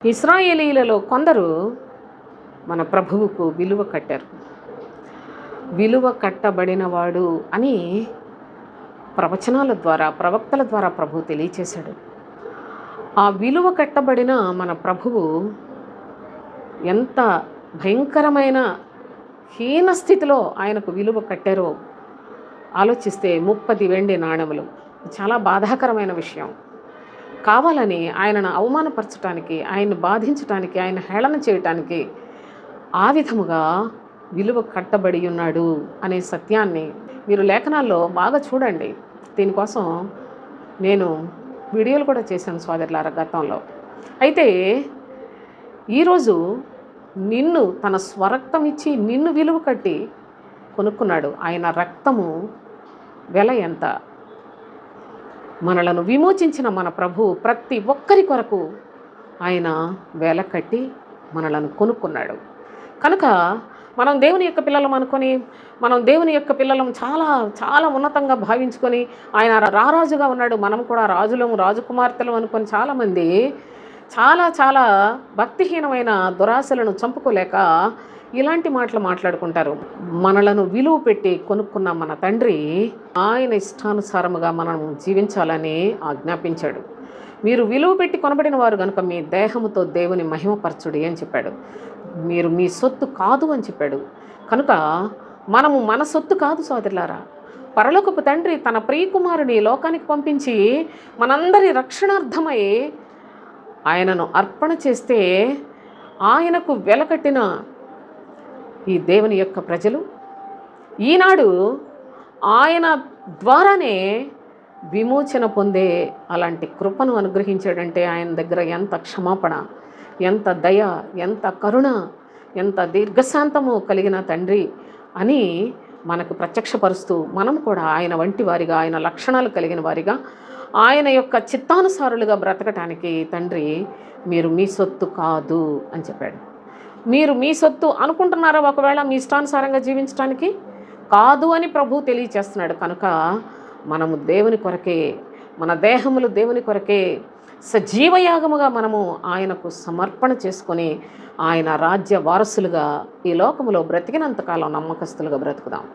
ఇశ్రాయేలీయులలో కొందరు మన ప్రభువుకు విలువ కట్టారు. విలువ కట్టబడినవాడు అని ప్రవచనాల ద్వారా, ప్రవక్తల ద్వారా ప్రభువు తెలియచేశాడు. ఆ విలువ కట్టబడిన మన ప్రభువు ఎంత భయంకరమైన హీన స్థితిలో ఆయనకు విలువ కట్టారో ఆలోచిస్తే 30 వెండి నాణెములు. చాలా బాధాకరమైన విషయం. కావాలని ఆయనను అవమానపరచడానికి, ఆయన్ని బాధించటానికి, ఆయన హేళన చేయటానికి ఆ విధముగా విలువ కట్టబడి ఉన్నాడు అనే సత్యాన్ని మీరు లేఖనాల్లో బాగా చూడండి. దీనికోసం నేను వీడియోలు కూడా చేశాను సోదరులారా గతంలో. అయితే ఈరోజు నిన్ను తన స్వరక్తం ఇచ్చి నిన్ను విలువ కట్టి కొనుక్కున్నాడు. ఆయన రక్తము వెల ఎంత? మనలను విమోచించిన మన ప్రభు ప్రతి ఒక్కరి కొరకు ఆయన వెల కట్టి మనలను కొనుక్కున్నాడు. కనుక మనం దేవుని యొక్క పిల్లలం అనుకొని, మనం దేవుని యొక్క పిల్లలం చాలా చాలా ఉన్నతంగా భావించుకొని, ఆయన రారాజుగా ఉన్నాడు, మనం కూడా రాజులము, రాజకుమార్తెలు అనుకొని చాలామంది చాలా చాలా భక్తిహీనమైన దురాశలను చంపుకోలేక ఇలాంటి మాటలు మాట్లాడుకుంటారు. మనలను విలువ పెట్టి కొనుక్కున్న మన తండ్రి ఆయన ఇష్టానుసారముగా మనం జీవించాలని ఆజ్ఞాపించాడు. మీరు విలువ పెట్టి కొనబడిన వారు కనుక మీ దేహముతో దేవుని మహిమపరచుడి అని చెప్పాడు. మీరు మీ సొత్తు కాదు అని చెప్పాడు. కనుక మనము మన సొత్తు కాదు సోదరులారా. పరలోకపు తండ్రి తన ప్రియకుమారుని లోకానికి పంపించి మనందరి రక్షణార్థమై ఆయనను అర్పణ చేస్తే ఆయనకు వెలకట్టిన ఈ దేవుని యొక్క ప్రజలు ఈనాడు ఆయన ద్వారానే విమోచన పొందే అలాంటి కృపను అనుగ్రహించాడంటే ఆయన దగ్గర ఎంత క్షమాపణ, ఎంత దయ, ఎంత కరుణ, ఎంత దీర్ఘశాంతము కలిగిన తండ్రి అని మనకు ప్రత్యక్షపరుస్తూ మనం కూడా ఆయన వంటి వారిగా, ఆయన లక్షణాలు కలిగిన వారిగా, ఆయన యొక్క చిత్తానుసారులుగా బ్రతకటానికి తండ్రి మీరు మీ సొత్తు కాదు అని చెప్పాడు. మీరు మీ సొత్తు అనుకుంటున్నారా ఒకవేళ మీ ఇష్టానుసారంగా జీవించడానికి? కాదు అని ప్రభువు తెలియచేస్తున్నాడు. కనుక మనము దేవుని కొరకే, మన దేహములు దేవుని కొరకే సజీవయాగముగా మనము ఆయనకు సమర్పణ చేసుకొని ఆయన రాజ్య వారసులుగా ఈ లోకములో బ్రతికినంతకాలం నమ్మకస్తులుగా బ్రతుకుదాం.